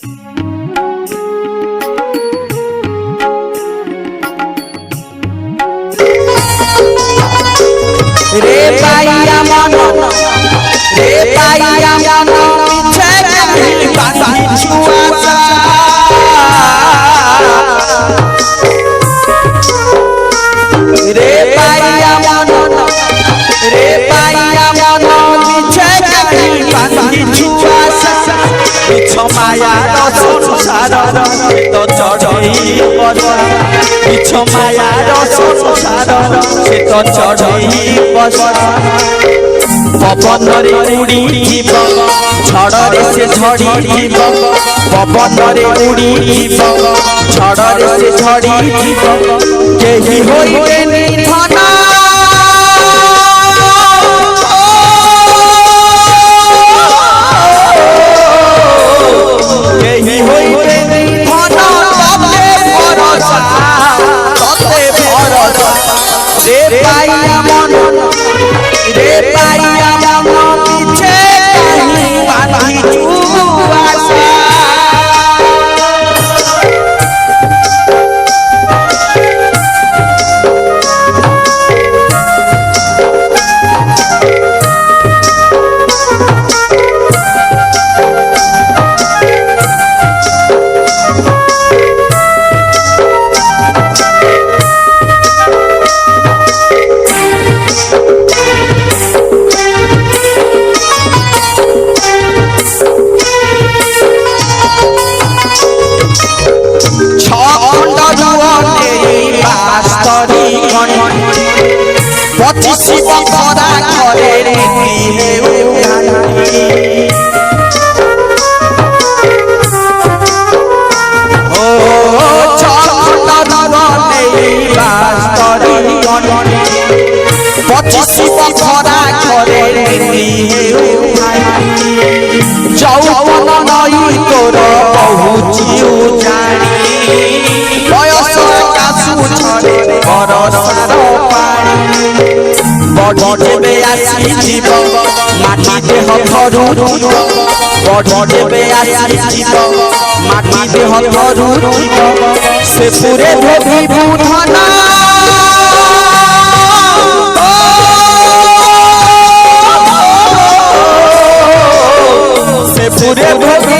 रे पाइया मन रे पाइया मन पीछे कहीं बांधी छुआ रे पाइया मन पीछे कहीं बांधी छुआ पिछो माया संसार तो चढ़ी बसा पिछो माया संसार से तो चढ़ी बसा पवन रे उड़ी जीव झड़ रे से झड़ी जीव पवन रे उड़ी जीव झड़ रे से झड़ी जीव केही होइबे निधन केही होइबे निधन तते भरोसा रे पाइया मन रे पाइया मन पीछे कहीं बांधी छुआ पचिसी बखरा करे रीति हे ओ चंदन बने बास्तरी पचिसी बखरा करे रीति हे जौवन नई तोर पहुँची जानी बयस कासु छड़े बरसार बढ़ी देवे आसी जीव माटी देह थरू बढ़ी देवे आसी जीव माटी देह थरू से पूरे धोबी बुधना से पूरे धोबी